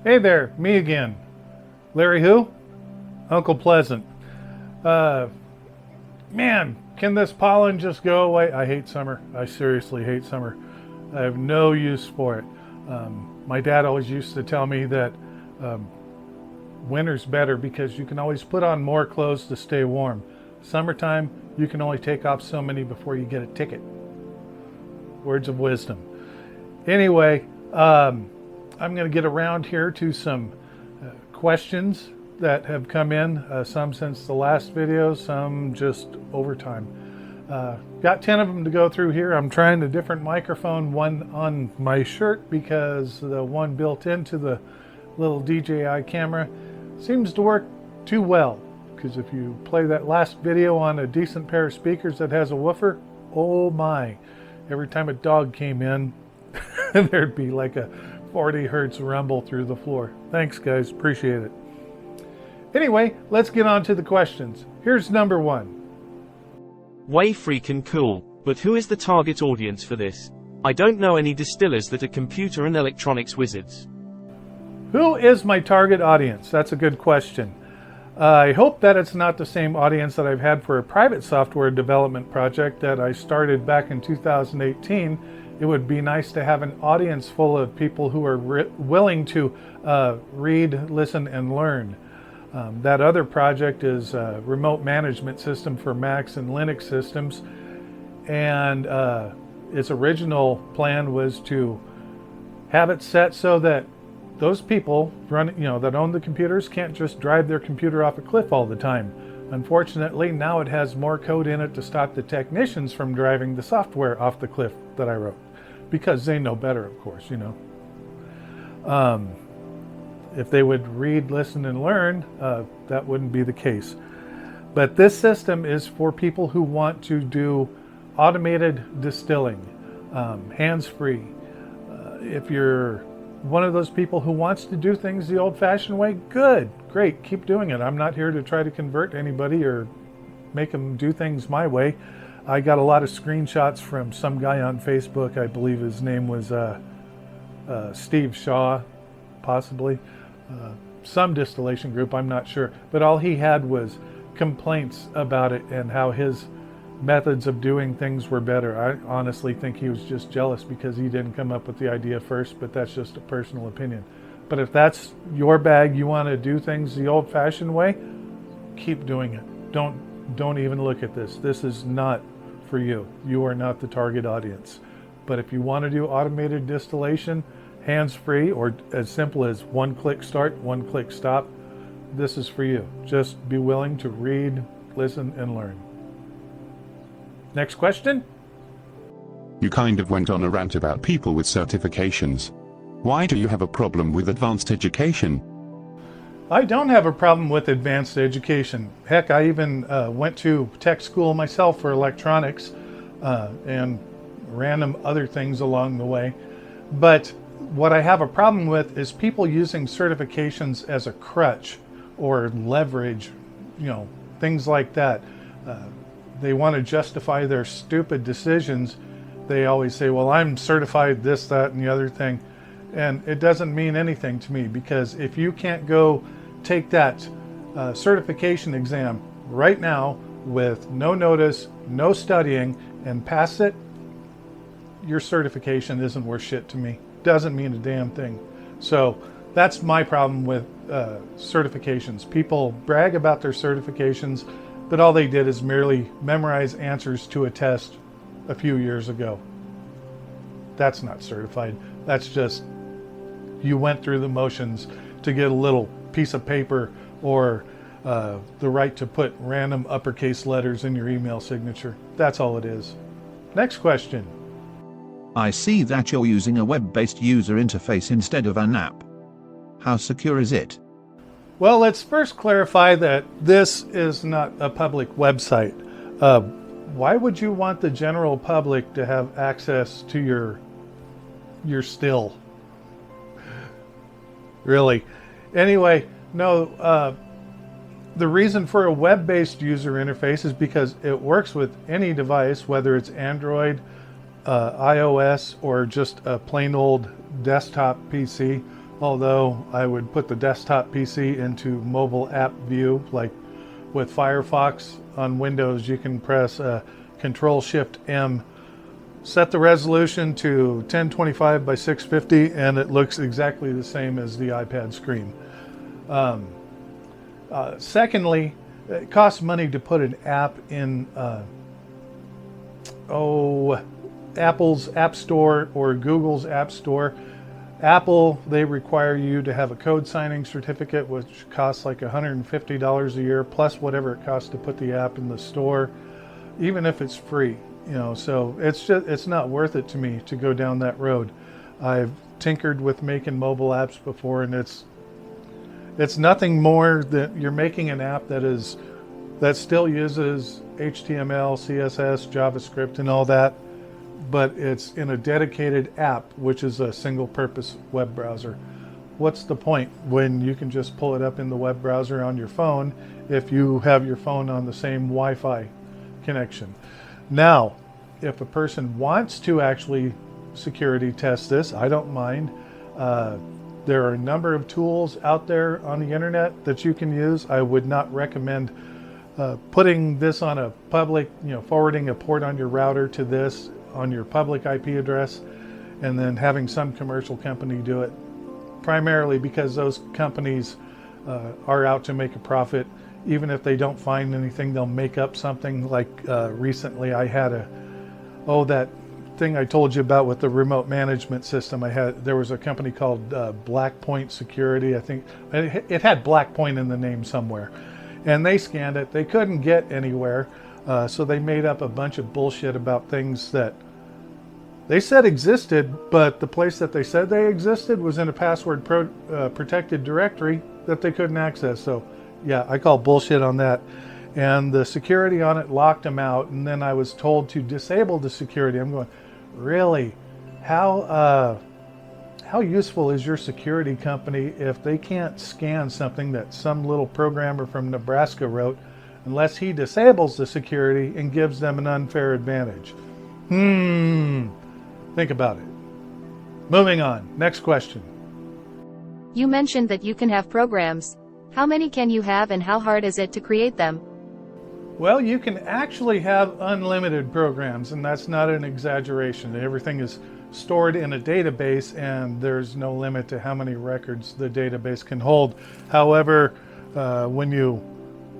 Hey there, me again. Larry who? Uncle Pleasant. Man, can this pollen just go away? I hate summer. I seriously hate summer. I have no use for it. My dad always used to tell me that winter's better because you can always put on more clothes to stay warm. Summertime, you can only take off so many before you get a ticket. Words of wisdom. Anyway, I'm going to get around here to some questions that have come in, some since the last video, some just over time. Got 10 of them to go through here. I'm trying a different microphone, one on my shirt because the one built into the little DJI camera seems to work too well. Because if you play that last video on a decent pair of speakers that has a woofer, oh my, every time a dog came in, there'd be like a 40 hertz rumble through the floor. Thanks guys, appreciate it. Anyway, let's get on to the questions. Here's number one. Way freaking cool, but who is the target audience for this? I don't know any distillers that are computer and electronics wizards. Who is my target audience? That's a good question. I hope that it's not the same audience that I've had for a private software development project that I started back in 2018. It would be nice to have an audience full of people who are willing to read, listen, and learn. That other project is a remote management system for Macs and Linux systems. And its original plan was to have it set so that those people that own the computers can't just drive their computer off a cliff all the time. Unfortunately, now it has more code in it to stop the technicians from driving the software off the cliff that I wrote. Because they know better, of course, if they would read, listen, and learn, that wouldn't be the case. But this system is for people who want to do automated distilling, hands-free. If you're one of those people who wants to do things the old-fashioned way, good, great, keep doing it. I'm not here to try to convert anybody or make them do things my way. I got a lot of screenshots from some guy on Facebook. I believe his name was Steve Shaw, possibly. Some distillation group, I'm not sure. But all he had was complaints about it and how his methods of doing things were better. I honestly think he was just jealous because he didn't come up with the idea first, but that's just a personal opinion. But if that's your bag, you want to do things the old-fashioned way, keep doing it. Don't even look at this. This is not for you. You are not the target audience. But if you want to do automated distillation, hands-free, or as simple as one-click start, one-click stop, this is for you. Just be willing to read, listen, and learn. Next question. You kind of went on a rant about people with certifications. Why do you have a problem with advanced education? I don't have a problem with advanced education. Heck, I even went to tech school myself for electronics and random other things along the way. But what I have a problem with is people using certifications as a crutch or leverage, things like that. They want to justify their stupid decisions. They always say, well, I'm certified this, that, and the other thing. And it doesn't mean anything to me, because if you can't go take that certification exam right now with no notice, no studying, and pass it, your certification isn't worth shit to me. Doesn't mean a damn thing. So that's my problem with certifications. People brag about their certifications, but all they did is merely memorize answers to a test a few years ago. That's not certified. That's just you went through the motions to get a little piece of paper or the right to put random uppercase letters in your email signature. That's all it is. Next question. I see that you're using a web-based user interface instead of an app. How secure is it? Well, let's first clarify that this is not a public website. Why would you want the general public to have access to your still? Really? Anyway, no, The reason for a web-based user interface is because it works with any device, whether it's Android, iOS, or just a plain old desktop PC. Although I would put the desktop PC into mobile app view, like with Firefox on Windows, you can press Control-Shift-M, set the resolution to 1025 by 650, and it looks exactly the same as the iPad screen. Secondly, it costs money to put an app in Apple's App Store or Google's App Store. Apple, they require you to have a code signing certificate, which costs like $150 a year, plus whatever it costs to put the app in the store, even if it's free. So it's not worth it to me to go down that road. I've tinkered with making mobile apps before, and it's nothing more than you're making an app that still uses HTML, CSS, JavaScript, and all that, but it's in a dedicated app, which is a single-purpose web browser. What's the point when you can just pull it up in the web browser on your phone if you have your phone on the same Wi-Fi connection? Now, if a person wants to actually security test this, I don't mind. There are a number of tools out there on the internet that you can use. I would not recommend putting this on a public, forwarding a port on your router to this on your public IP address and then having some commercial company do it, primarily because those companies are out to make a profit. Even if they don't find anything, they'll make up something. Like recently I had that thing I told you about with the remote management system. There was a company called Blackpoint Security. I think it had Blackpoint in the name somewhere, and they scanned it. They couldn't get anywhere, so they made up a bunch of bullshit about things that they said existed, but the place that they said they existed was in a password protected directory that they couldn't access. So yeah, I call bullshit on that. And the security on it locked them out, and then I was told to disable the security. I'm going, really? How useful is your security company if they can't scan something that some little programmer from Nebraska wrote unless he disables the security and gives them an unfair advantage? Think about it. Moving on. Next question. You mentioned that you can have programs. How many can you have and how hard is it to create them? Well, you can actually have unlimited programs, and that's not an exaggeration. Everything is stored in a database, and there's no limit to how many records the database can hold. However, when you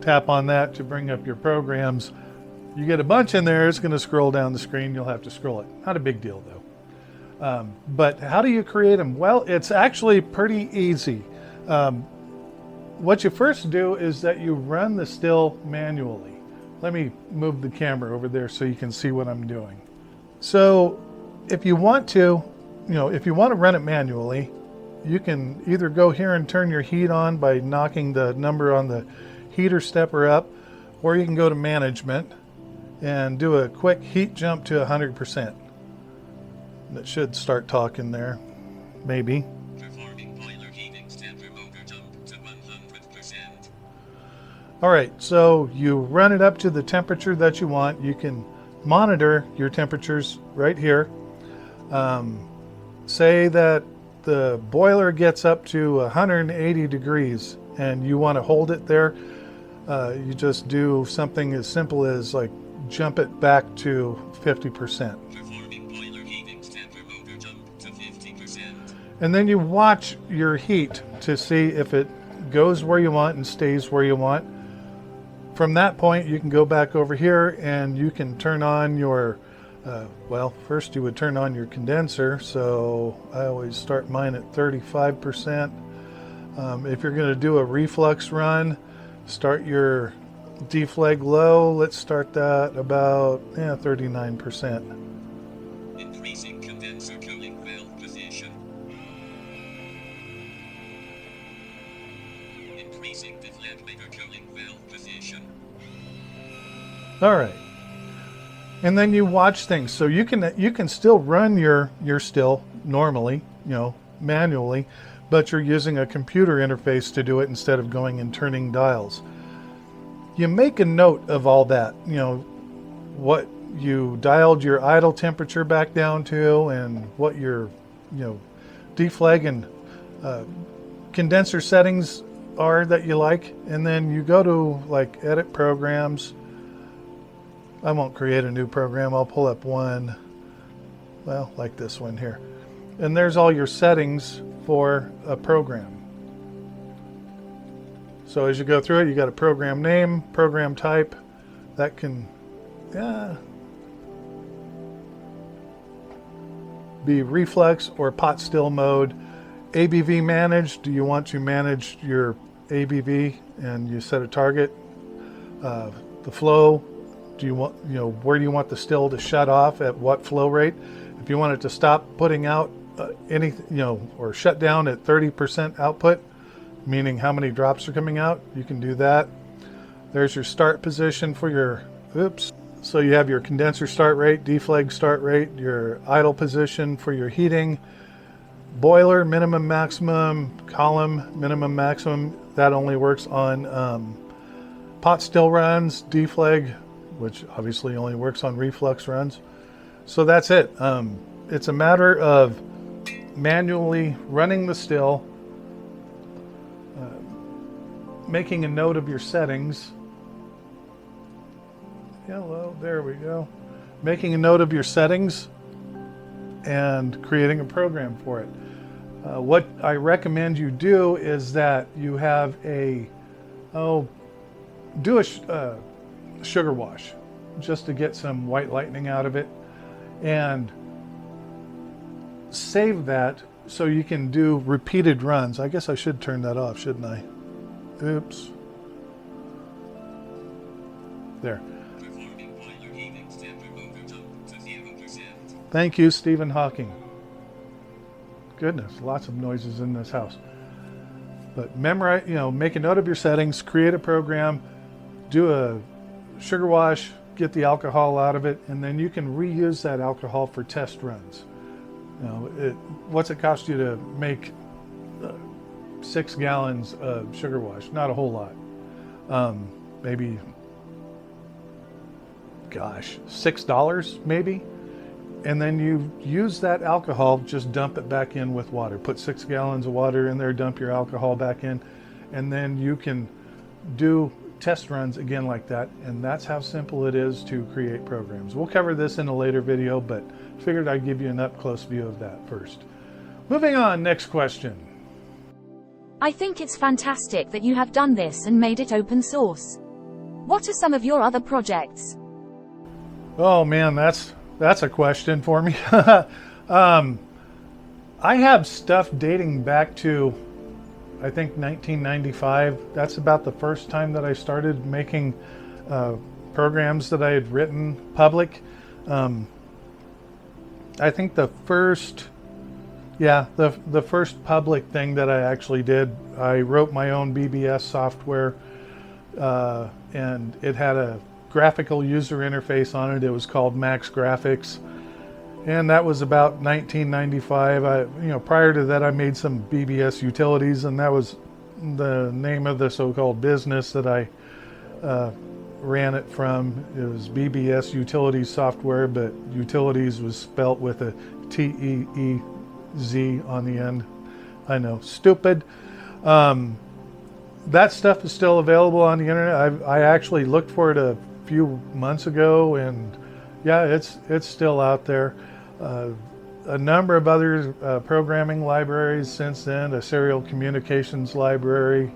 tap on that to bring up your programs, you get a bunch in there. It's going to scroll down the screen. You'll have to scroll it. Not a big deal, though. But how do you create them? Well, it's actually pretty easy. What you first do is that you run the still manually. Let me move the camera over there so you can see what I'm doing. So if you want to, run it manually, you can either go here and turn your heat on by knocking the number on the heater stepper up, or you can go to management and do a quick heat jump to 100%. That should start talking there, maybe. Performing boiler heating stepper motor jump to 100%. All right, so you run it up to the temperature that you want. You can monitor your temperatures right here. Say that the boiler gets up to 180 degrees and you want to hold it there. You just do something as simple as like jump it back to 50%. Performing boiler heating stepper motor jump to 50%. And then you watch your heat to see if it goes where you want and stays where you want. From that point, you can go back over here and you can turn on your, first you would turn on your condenser. So I always start mine at 35%. If you're going to do a reflux run, start your deflag low. Let's start that about 39%. Increasing condenser cooling valve position. Increasing deflagrator cooling valve position. All right, and then you watch things. So you can still run your still normally, manually, but you're using a computer interface to do it instead of going and turning dials. you make a note of all that, what you dialed your idle temperature back down to, and what your, deflag and condenser settings are that you like. And then you go to like edit programs. I won't create a new program. I'll pull up one, well, like this one here. And there's all your settings for a program. So as you go through it, you got a program name, program type. That can be reflux or pot still mode. ABV managed. Do you want to manage your ABV and you set a target? The flow. Do you want, where do you want the still to shut off at what flow rate? If you want it to stop putting out anything, or shut down at 30% output, meaning how many drops are coming out, you can do that. There's your start position for your, so you have your condenser start rate, deflag start rate, your idle position for your heating, boiler minimum maximum, column minimum maximum. That only works on pot still runs, deflag, which obviously only works on reflux runs. So that's it. It's a matter of manually running the still, making a note of your settings. Hello, there we go. Making a note of your settings and creating a program for it. What I recommend you do is that you have do a sugar wash just to get some white lightning out of it, and save that so you can do repeated runs. I guess I should turn that off, shouldn't I? Oops. There. Performing boiler heat extender motor dump to 0%. Thank you, Stephen Hawking. Goodness, lots of noises in this house. But memorize, make a note of your settings, create a program, do a sugar wash, get the alcohol out of it, and then you can reuse that alcohol for test runs. What's it cost you to make 6 gallons of sugar wash? Not a whole lot. Maybe, gosh, $6 maybe. And then you use that alcohol, just dump it back in with water. Put 6 gallons of water in there, dump your alcohol back in, and then you can do test runs again like that. And that's how simple it is to create programs. We'll cover this in a later video, but figured I'd give you an up-close view of that first. Moving on, next question. I think it's fantastic that you have done this and made it open source. What are some of your other projects? Oh man, that's a question for me. I have stuff dating back to, I think, 1995. That's about the first time that I started making programs that I had written public. I think the first public thing that I actually did, I wrote my own BBS software, and it had a graphical user interface on it. It was called Max Graphics, and that was about 1995. Prior to that, I made some BBS utilities, and that was the name of the so-called business that I ran it from. It was BBS Utilities Software, but utilities was spelt with a T-E-E-Z on the end. I know, stupid. That stuff is still available on the internet. I actually looked for it a few months ago, and yeah, it's still out there. A number of other programming libraries since then. A serial communications library.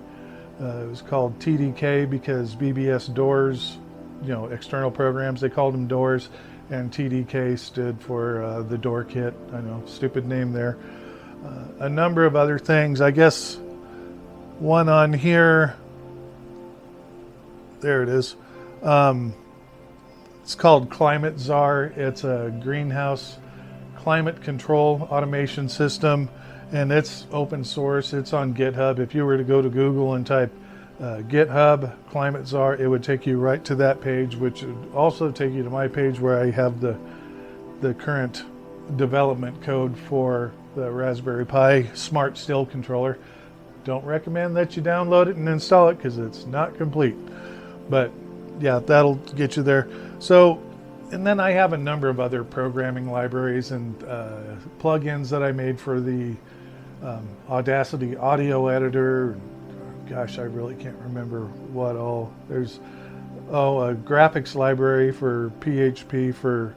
It was called TDK because BBS doors, external programs, they called them doors, and TDK stood for the door kit. I know, stupid name there. A number of other things. I guess one on here, there it is. It's called Climate Czar. It's a greenhouse climate control automation system, and it's open source. It's on GitHub. If you were to go to Google and type GitHub Climate Czar, it would take you right to that page, which would also take you to my page where I have the current development code for the Raspberry Pi Smart Still controller. Don't recommend that you download it and install it because it's not complete. But yeah, that'll get you there. So, and then I have a number of other programming libraries and plugins that I made for the Audacity audio editor. Gosh, I really can't remember what all. There's a graphics library for PHP for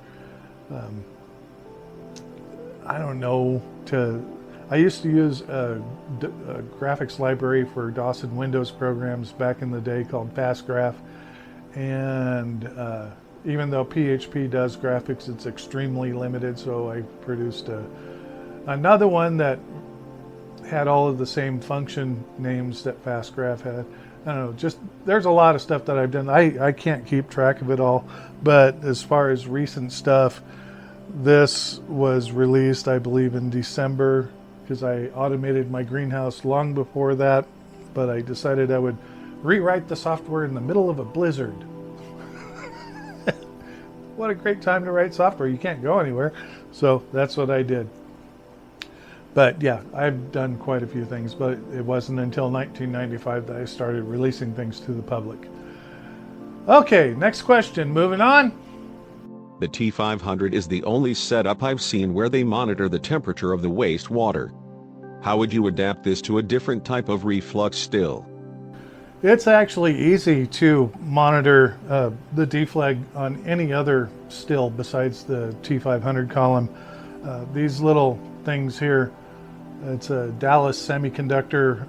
I don't know. I used to use a graphics library for DOS and Windows programs back in the day called FastGraph, and even though PHP does graphics, it's extremely limited. So I produced another one that had all of the same function names that FastGraph had. I don't know, just there's a lot of stuff that I've done. I can't keep track of it all, but as far as recent stuff, this was released, I believe, in December, because I automated my greenhouse long before that, but I decided I would rewrite the software in the middle of a blizzard. What a great time to write software. You can't go anywhere. So that's what I did. But yeah, I've done quite a few things, but it wasn't until 1995 that I started releasing things to the public. Okay, next question. Moving on. The T500 is the only setup I've seen where they monitor the temperature of the wastewater. How would you adapt this to a different type of reflux still? It's actually easy to monitor the deflag on any other still besides the T500 column. These little things here, it's a Dallas Semiconductor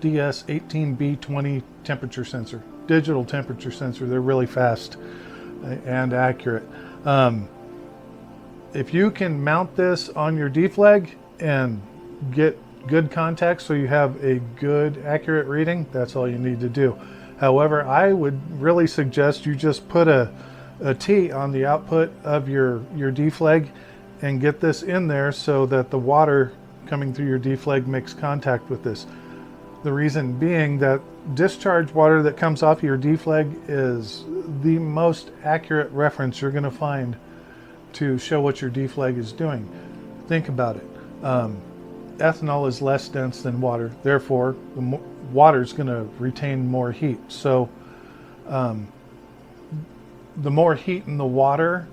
DS18B20 temperature sensor, digital temperature sensor. They're really fast and accurate. If you can mount this on your deflag and get good contacts so you have a good accurate reading, that's all you need to do. However, I would really suggest you just put a T on the output of your deflag and get this in there so that the water coming through your deflag makes contact with this. The reason being that discharge water that comes off your deflag is the most accurate reference you're going to find to show what your deflag is doing. Think about it. Ethanol is less dense than water, therefore the water is going to retain more heat. So the more heat in the water,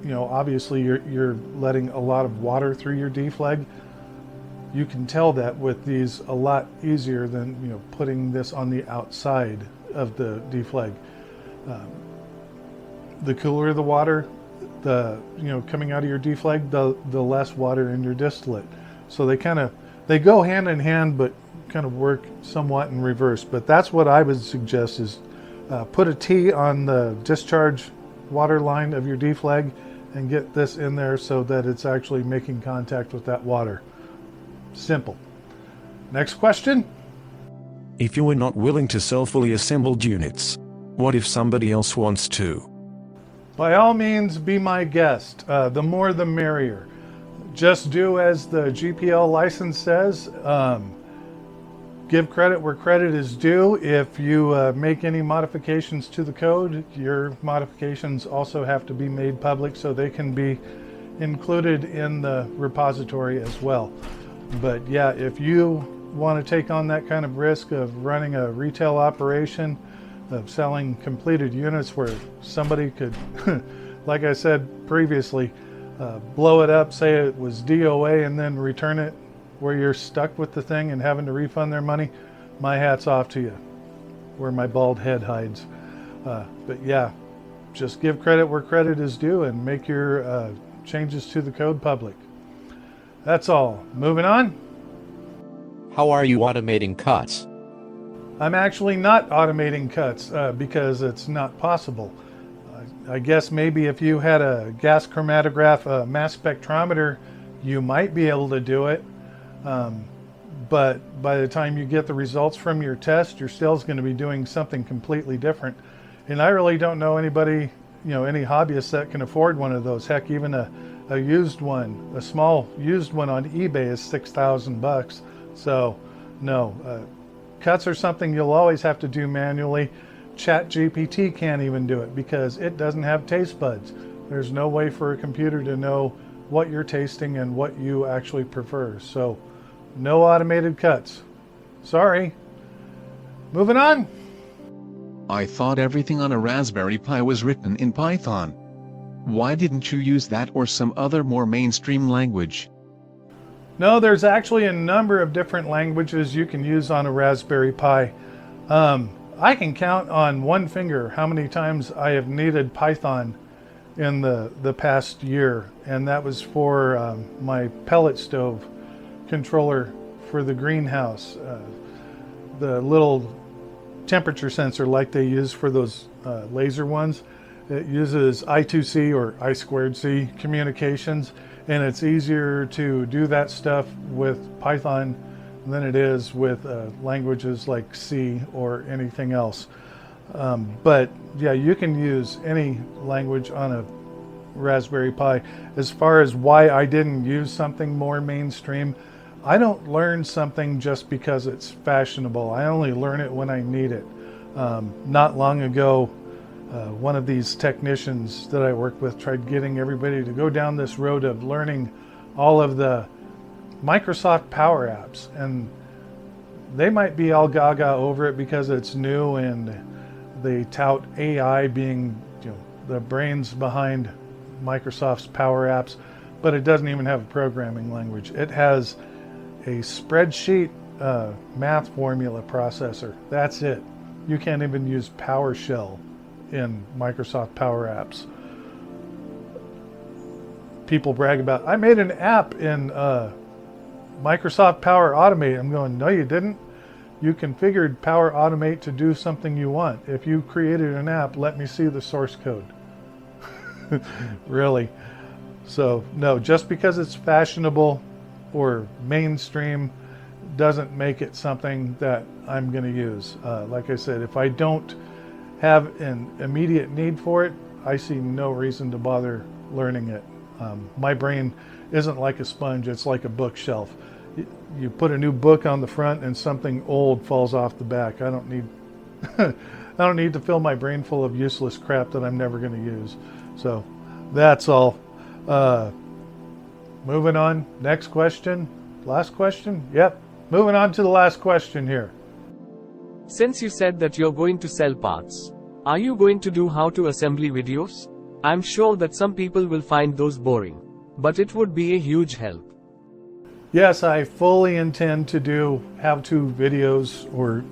obviously you're letting a lot of water through your deflag. You can tell that with these a lot easier than putting this on the outside of the deflag. The cooler the water, coming out of your deflag, the less water in your distillate. So they go hand in hand, but kind of work somewhat in reverse. But that's what I would suggest is put a T on the discharge water line of your deflag and get this in there so that it's actually making contact with that water. Simple. Next question. If you were not willing to sell fully assembled units, what if somebody else wants to? By all means, be my guest. The more the merrier. Just do as the GPL license says. Give credit where credit is due. If you make any modifications to the code, your modifications also have to be made public so they can be included in the repository as well. But yeah, if you want to take on that kind of risk of running a retail operation, of selling completed units where somebody could, like I said previously, blow it up, say it was DOA, and then return it where you're stuck with the thing and having to refund their money, my hat's off to you, where my bald head hides. But yeah, just give credit where credit is due and make your changes to the code public. That's all. Moving on. How are you automating cuts? I'm actually not automating cuts because it's not possible. I guess maybe if you had a gas chromatograph, a mass spectrometer, you might be able to do it. But by the time you get the results from your test, your still's going to be doing something completely different. And I really don't know anybody, any hobbyists that can afford one of those. Heck, even a used one, a small used one on eBay is $6,000. So no, cuts are something you'll always have to do manually. ChatGPT can't even do it because it doesn't have taste buds. There's no way for a computer to know what you're tasting and what you actually prefer. So no automated cuts. Sorry. Moving on. I thought everything on a Raspberry Pi was written in Python. Why didn't you use that or some other more mainstream language? No, there's actually a number of different languages you can use on a Raspberry Pi. I can count on one finger how many times I have needed Python in the past year, and that was for my pellet stove controller for the greenhouse, the little temperature sensor like they use for those laser ones. It uses I2C or I squared C communications, and it's easier to do that stuff with Python than it is with languages like C or anything else. But yeah, you can use any language on a Raspberry Pi. As far as why I didn't use something more mainstream, I don't learn something just because it's fashionable. I only learn it when I need it. Not long ago, one of these technicians that I work with tried getting everybody to go down this road of learning all of the Microsoft Power Apps, and they might be all gaga over it because it's new and they tout AI being, you know, the brains behind Microsoft's Power Apps, but it doesn't even have a programming language. It has a spreadsheet math formula processor. That's it. You can't even use PowerShell in Microsoft Power Apps. People brag about, I made an app in Microsoft Power Automate. I'm going, no, you didn't. You configured Power Automate to do something you want. If you created an app, let me see the source code. Really. So no, just because it's fashionable or mainstream doesn't make it something that I'm going to use. Like I said, if I don't have an immediate need for it, I see no reason to bother learning it. My brain isn't like a sponge, it's like a bookshelf. You put a new book on the front and something old falls off the back. I don't need I don't need to fill my brain full of useless crap that I'm never going to use. So that's all. Moving on, next question. Last question? Yep. Moving on to the last question here. Since you said that you're going to sell parts, are you going to do how to assembly videos? I'm sure that some people will find those boring, but it would be a huge help. Yes, I fully intend to do how-to videos or,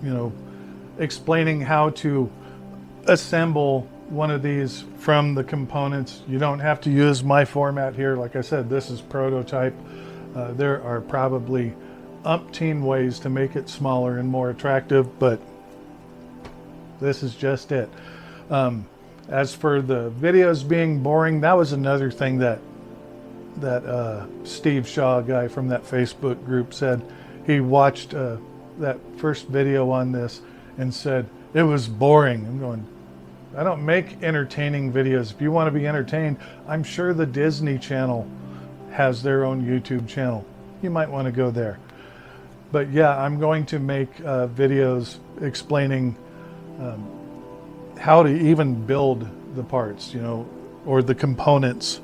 explaining how to assemble one of these from the components. You don't have to use my format here. Like I said, this is prototype. There are probably umpteen ways to make it smaller and more attractive, but this is just it. As for the videos being boring, that was another thing that Steve Shaw guy from that Facebook group said. He watched that first video on this and said it was boring. I'm going, I don't make entertaining videos. If you want to be entertained, I'm sure the Disney Channel has their own YouTube channel. You might want to go there. But yeah, I'm going to make videos explaining how to even build the parts, or the components.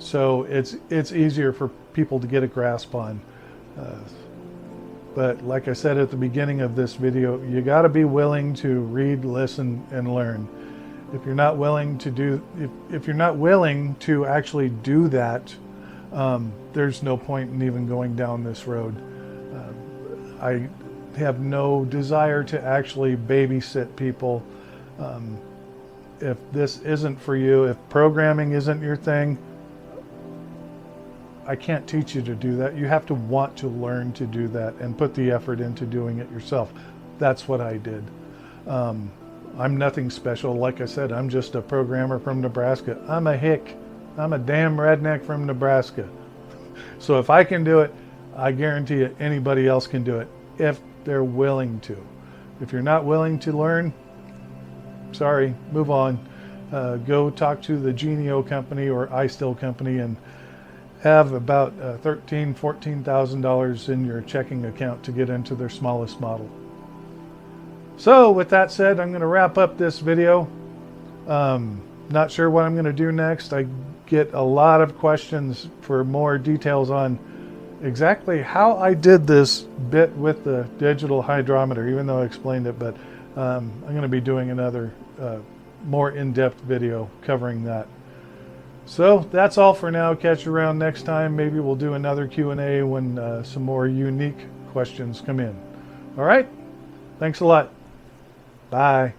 So it's easier for people to get a grasp on. But like I said at the beginning of this video, you got to be willing to read, listen, and learn. If you're not willing to if you're not willing to actually do that, there's no point in even going down this road. I have no desire to actually babysit people. If this isn't for you, if programming isn't your thing, I can't teach you to do that. You have to want to learn to do that and put the effort into doing it yourself. That's what I did. I'm nothing special. Like I said, I'm just a programmer from Nebraska. I'm a hick. I'm a damn redneck from Nebraska. So if I can do it, I guarantee you anybody else can do it if they're willing to. If you're not willing to learn, sorry, move on. Go talk to the Genio company or iStill company and have about $13,000, $14,000 in your checking account to get into their smallest model. So with that said, I'm going to wrap up this video. Not sure what I'm going to do next. I get a lot of questions for more details on exactly how I did this bit with the digital hydrometer, even though I explained it, but I'm going to be doing another more in-depth video covering that. So that's all for now. Catch you around next time. Maybe we'll do another Q&A when some more unique questions come in. All right? Thanks a lot. Bye.